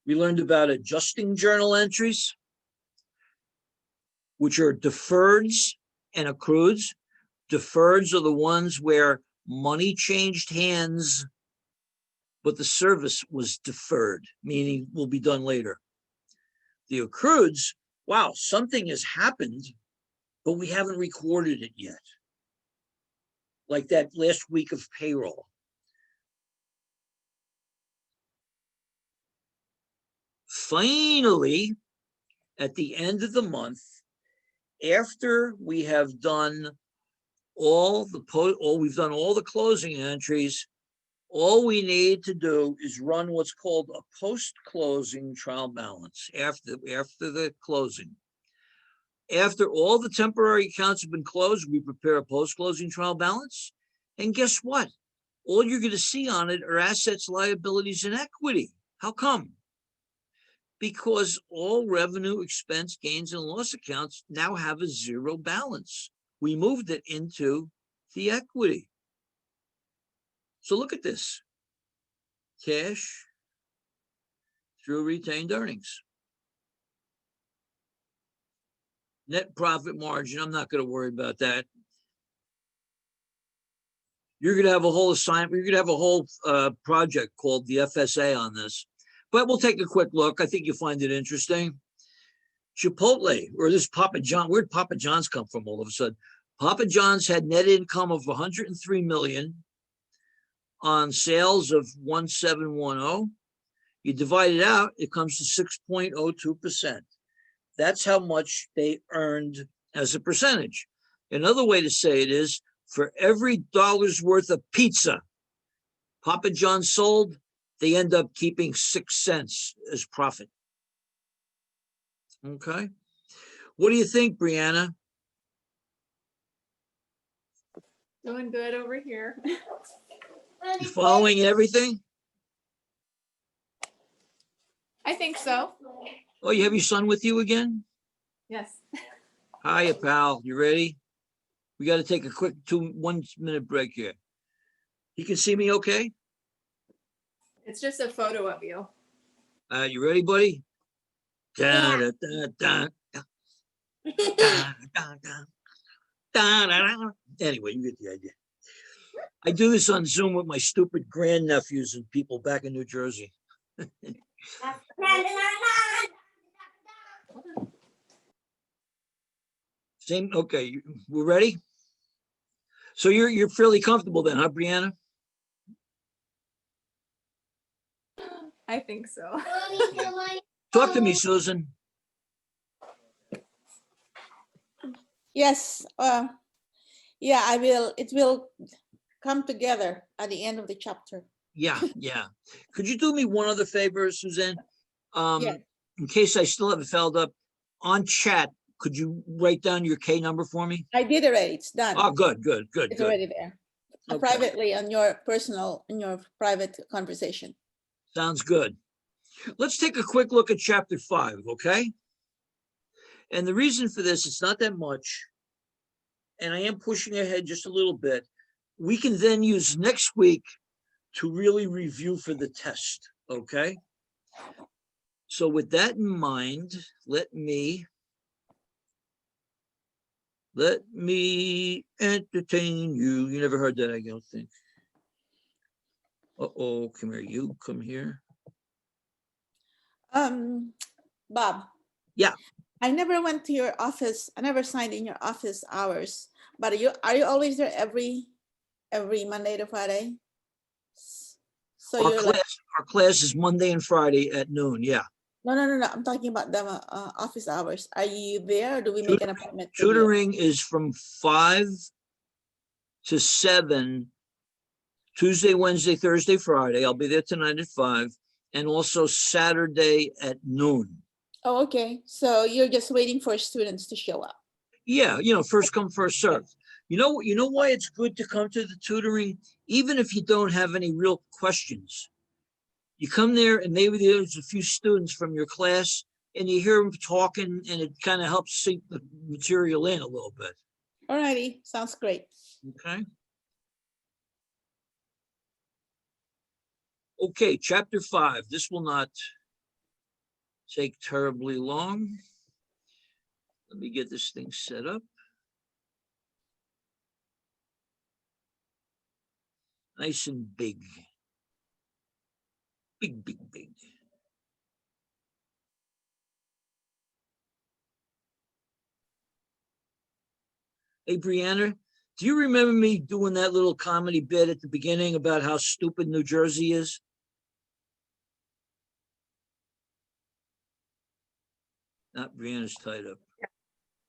we learned about adjusting journal entries, which are deferreds and accrueds. Deferreds are the ones where money changed hands, but the service was deferred, meaning will be done later. The accrueds, wow, something has happened, but we haven't recorded it yet. Like that last week of payroll. Finally, at the end of the month, after we have done all the closing entries, all we need to do is run what's called a post-closing trial balance after the closing. After all the temporary accounts have been closed, we prepare a post-closing trial balance. And guess what? All you're going to see on it are assets, liabilities, and equity. How come? Because all revenue, expense, gains, and loss accounts now have a zero balance. We moved it into the equity. So look at this. Cash through retained earnings. Net profit margin, I'm not going to worry about that. You're going to have a whole assignment, you're going to have a whole project called the FSA on this. But we'll take a quick look. I think you'll find it interesting. Chipotle, or this Papa John, where'd Papa John's come from all of a sudden? Papa John's had net income of 103 million on sales of 1710. You divide it out, it comes to 6.02%. That's how much they earned as a percentage. Another way to say it is, for every dollar's worth of pizza Papa John sold, they end up keeping 6 cents as profit. Okay. What do you think, Brianna? Doing good over here. You following everything? I think so. Oh, you have your son with you again? Yes. Hiya, pal. You ready? We got to take a quick 1 minute break here. You can see me okay? It's just a photo of you. You ready, buddy? Da, da, da, da, da, da, da, da, da. Anyway, you get the idea. I do this on Zoom with my stupid grandnephews and people back in New Jersey. Same. Okay, we're ready. So you're fairly comfortable then, huh, Brianna? I think so. Talk to me, Susan. Yes, yeah, I will, it will come together at the end of the chapter. Yeah. Could you do me one other favor, Suzanne? Yeah. In case I still haven't filled up on chat, could you write down your K number for me? I did already, it's done. Oh, good. It's already there. Okay. Privately on your personal, in your private conversation. Sounds good. Let's take a quick look at chapter 5, okay? And the reason for this, it's not that much, and I am pushing ahead just a little bit. We can then use next week to really review for the test, okay? So with that in mind, let me entertain you. You never heard that, I don't think. Uh-oh, come here, you come here. Bob. Yeah. I never went to your office. I never signed in your office hours, but are you always there every Monday to Friday? So Our class is Monday and Friday at noon, yeah. No. I'm talking about the office hours. Are you there or do we make an appointment? Tutoring is from 5 to 7, Tuesday, Wednesday, Thursday, Friday. I'll be there tonight at 5, and also Saturday at noon. Oh, okay. So you're just waiting for students to show up. Yeah, first come, first served. You know why it's good to come to the tutoring, even if you don't have any real questions. You come there and maybe there's a few students from your class and you hear them talking and it kind of helps sink the material in a little bit. All righty, sounds great. Okay. Okay, chapter 5. This will not take terribly long. Let me get this thing set up. Nice and big. Big. Hey, Brianna, do you remember me doing that little comedy bit at the beginning about how stupid New Jersey is? Not Brianna's tied up.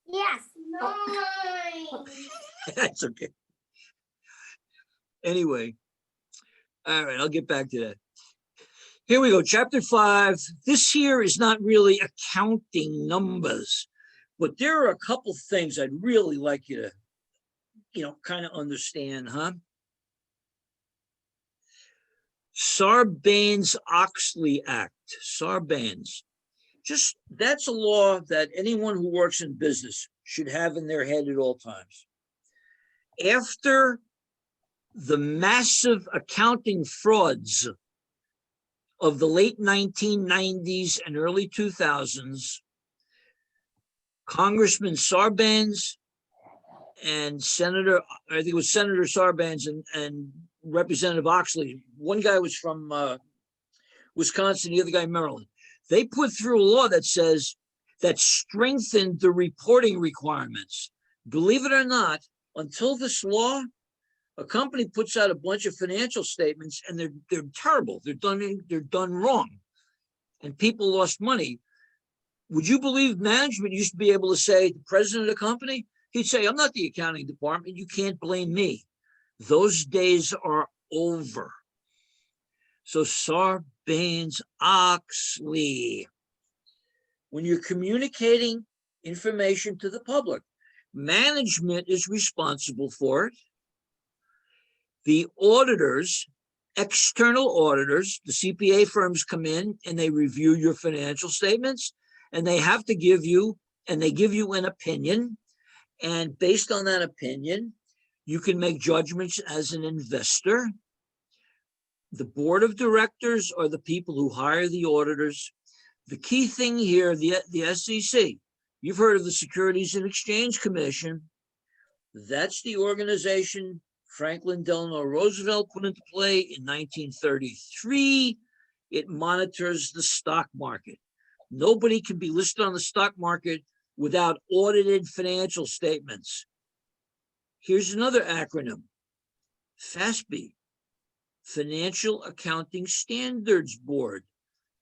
Yes. No. That's okay. Anyway, all right, I'll get back to that. Here we go, chapter 5. This here is not really accounting numbers, but there are a couple things I'd really like you to, kind of understand, huh? Sarbanes-Oxley Act, Sarbanes. Just, that's a law that anyone who works in business should have in their head at all times. After the massive accounting frauds of the late 1990s and early 2000s, Congressman Sarbanes and I think it was Senator Sarbanes and Representative Oxley. One guy was from Wisconsin, the other guy Maryland. They put through a law that strengthened the reporting requirements. Believe it or not, until this law, a company puts out a bunch of financial statements and they're terrible. They're done wrong, and people lost money. Would you believe management used to be able to say to the president of the company, he'd say, "I'm not the accounting department. You can't blame me." Those days are over. So Sarbanes-Oxley. When you're communicating information to the public, management is responsible for it. The auditors, external auditors, the CPA firms come in and they review your financial statements, and they have to give you, and they give you an opinion. And based on that opinion, you can make judgments as an investor. The board of directors are the people who hire the auditors. The key thing here, the SEC, you've heard of the Securities and Exchange Commission. That's the organization Franklin Delano Roosevelt put into play in 1933. It monitors the stock market. Nobody can be listed on the stock market without audited financial statements. Here's another acronym, FASB, Financial Accounting Standards Board.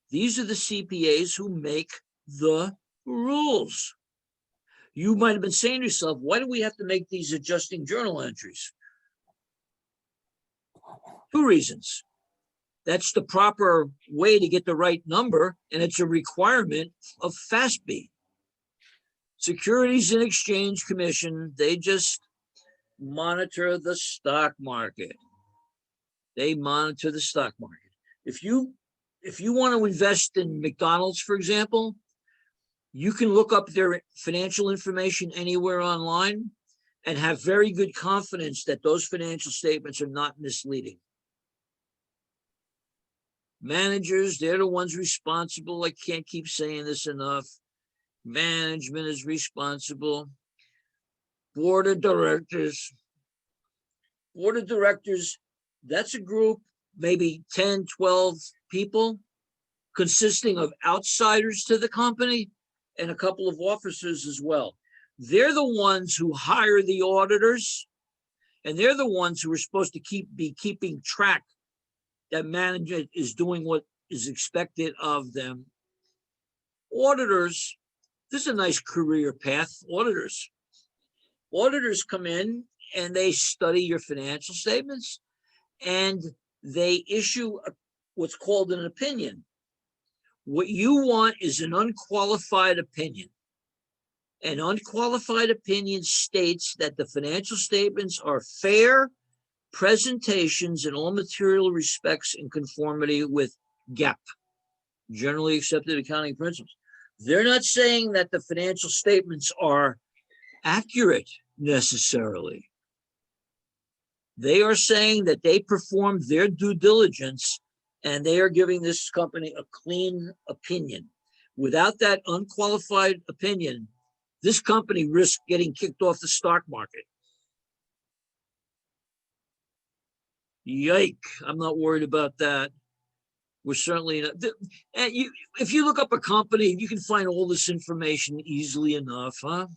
These are the CPAs who make the rules. You might have been saying to yourself, why do we have to make these adjusting journal entries? Two reasons. That's the proper way to get the right number, and it's a requirement of FASB. Securities and Exchange Commission, they just monitor the stock market. They monitor the stock market. If you want to invest in McDonald's, for example, you can look up their financial information anywhere online and have very good confidence that those financial statements are not misleading. Managers, they're the ones responsible. I can't keep saying this enough. Management is responsible. Board of directors. Board of directors, that's a group, maybe 10, 12 people, consisting of outsiders to the company and a couple of officers as well. They're the ones who hire the auditors, and they're the ones who are supposed to be keeping track that management is doing what is expected of them. Auditors, this is a nice career path. Auditors come in and they study your financial statements, and they issue what's called an opinion. What you want is an unqualified opinion. An unqualified opinion states that the financial statements are fair presentations in all material respects in conformity with GAAP, generally accepted accounting principles. They're not saying that the financial statements are accurate necessarily. They are saying that they performed their due diligence and they are giving this company a clean opinion. Without that unqualified opinion, this company risks getting kicked off the stock market. Yike, I'm not worried about that. We're certainly not. And if you look up a company, you can find all this information easily enough, huh?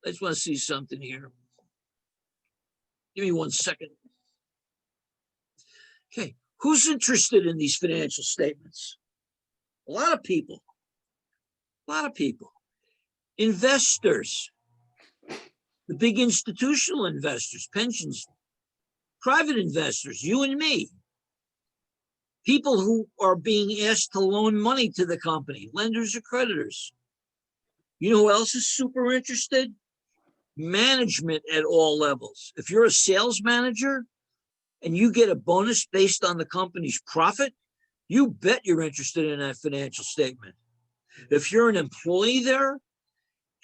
I just want to see something here. Give me 1 second. Okay, who's interested in these financial statements? A lot of people. A lot of people. Investors. The big institutional investors, pensions, private investors, you and me. People who are being asked to loan money to the company, lenders or creditors. You know who else is super interested? Management at all levels. If you're a sales manager and you get a bonus based on the company's profit, you bet you're interested in that financial statement. If you're an employee there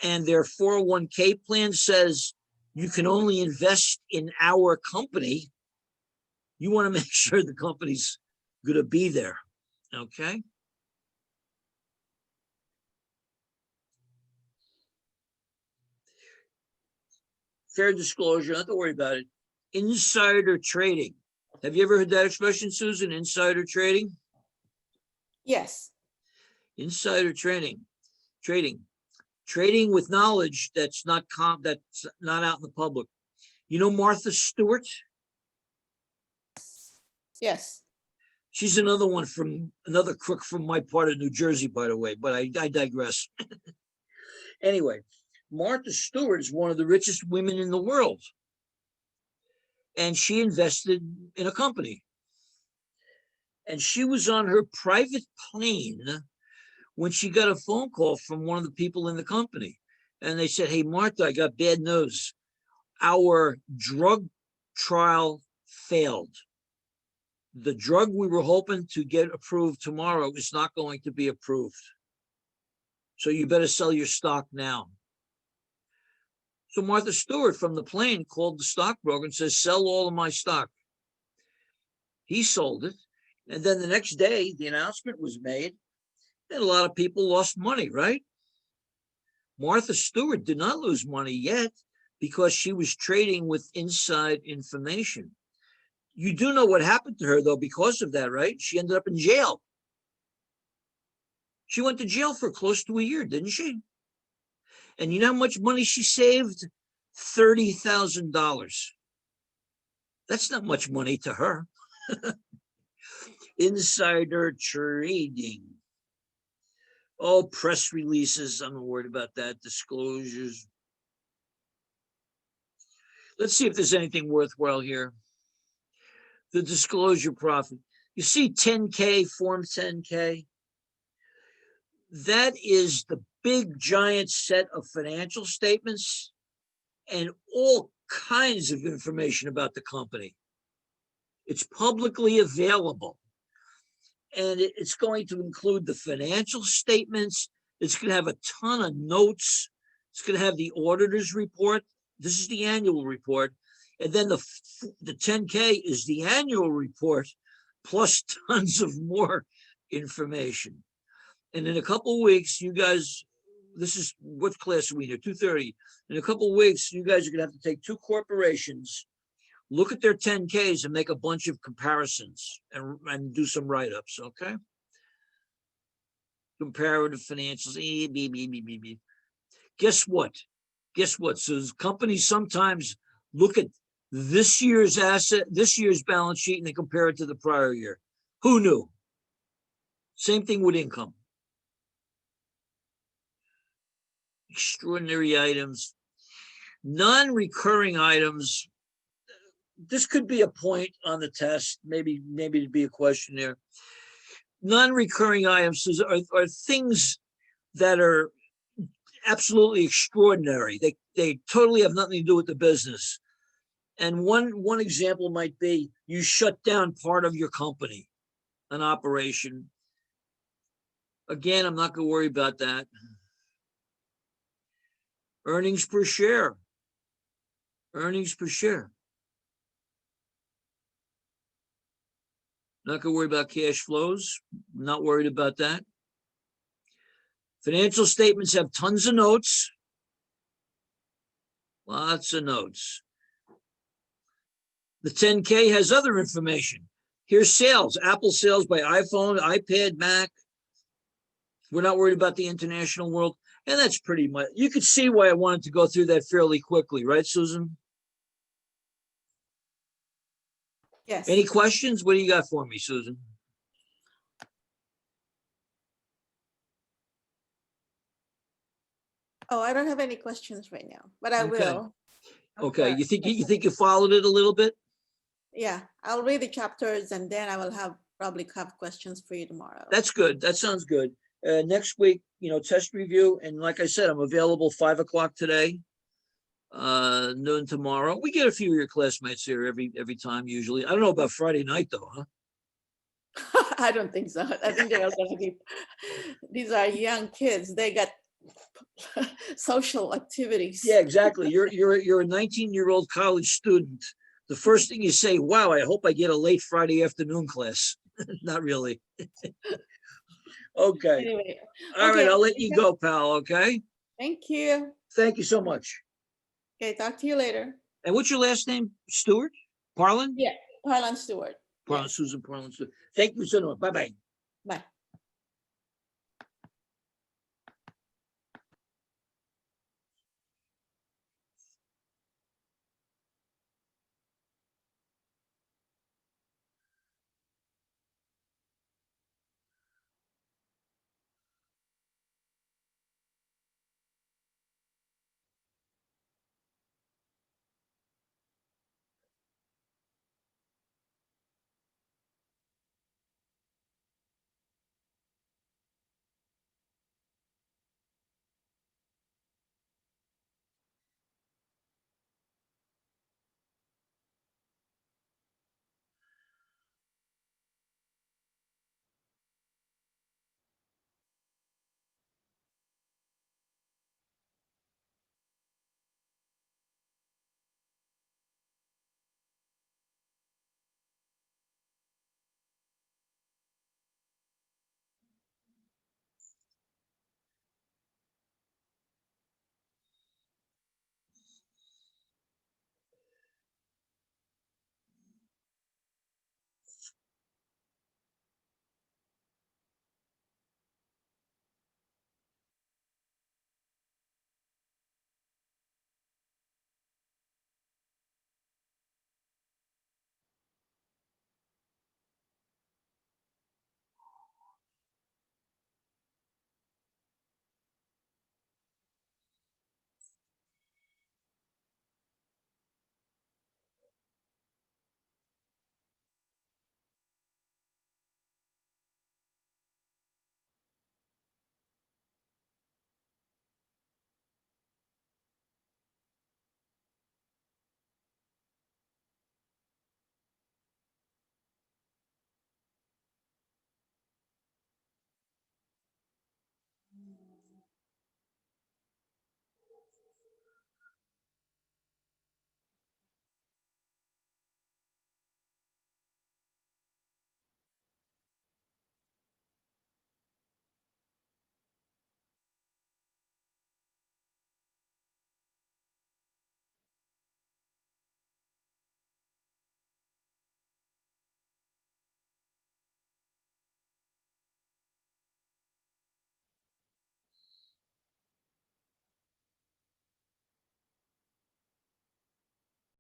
and their 401k plan says you can only invest in our company, you want to make sure the company's going to be there, okay? Fair disclosure, not to worry about it. Insider trading. Have you ever heard that expression, Susan? Insider trading? Yes. Insider trading with knowledge that's not out in the public. You know Martha Stewart? Yes. She's another crook from my part of New Jersey, by the way, but I digress. Anyway, Martha Stewart is one of the richest women in the world. And she invested in a company. And she was on her private plane when she got a phone call from one of the people in the company. And they said, hey, Martha, I got bad news. Our drug trial failed. The drug we were hoping to get approved tomorrow is not going to be approved. So you better sell your stock now. So Martha Stewart from the plane called the stockbroker and says, sell all of my stock. He sold it. And then the next day, the announcement was made, and a lot of people lost money, right? Martha Stewart did not lose money yet because she was trading with inside information. You do know what happened to her, though, because of that, right? She ended up in jail. She went to jail for close to a year, didn't she? And you know how much money she saved? $30,000. That's not much money to her. Insider trading. Oh, press releases. I'm not worried about that. Disclosures. Let's see if there's anything worthwhile here. The disclosure profit. You see 10K, Form 10K? That is the big giant set of financial statements and all kinds of information about the company. It's publicly available. And it's going to include the financial statements. It's going to have a ton of notes. It's going to have the auditor's report. This is the annual report. And then the 10K is the annual report, plus tons of more information. And in a couple of weeks, you guys, this is, what class are we in? 230. In a couple of weeks, you guys are going to have to take two corporations, look at their 10Ks and make a bunch of comparisons and do some write-ups, okay? Comparative financials. Guess what? Guess what? So companies sometimes look at this year's asset, this year's balance sheet, and they compare it to the prior year. Who knew? Same thing with income. Extraordinary items. Non-recurring items. This could be a point on the test, maybe it'd be a question there. Non-recurring items are things that are absolutely extraordinary. They totally have nothing to do with the business. And one example might be you shut down part of your company, an operation. Again, I'm not going to worry about that. Earnings per share. Earnings per share. Not going to worry about cash flows. Not worried about that. Financial statements have tons of notes. Lots of notes. The 10K has other information. Here's sales. Apple sales by iPhone, iPad, Mac. We're not worried about the international world. And that's pretty much, you could see why I wanted to go through that fairly quickly, right, Susan? Yes. Any questions? What do you got for me, Susan? Oh, I don't have any questions right now, but I Okay. will. Okay, After- you think you followed it a little bit? Yeah, I'll read the chapters and then I will probably have questions for you tomorrow. That's good. That sounds good. Next week, test review. And like I said, I'm available 5 o'clock today, noon tomorrow. We get a few of your classmates here every time usually. I don't know about Friday night though, huh? I don't think so. I think they're all gonna be, these are young kids. They got social activities. Yeah, exactly. You're a 19-year-old college student. The first thing you say, wow, I hope I get a late Friday afternoon class. Not really. Okay. Anyway, All right, okay. I'll let you go, pal, okay? Thank you. Thank you so much. Okay, talk to you later. And what's your last name? Stewart? Parlin? Yeah, Harlan Stewart. Parlin, Yeah. Susan Parlin Stewart. Thank you so much. Bye-bye. Bye.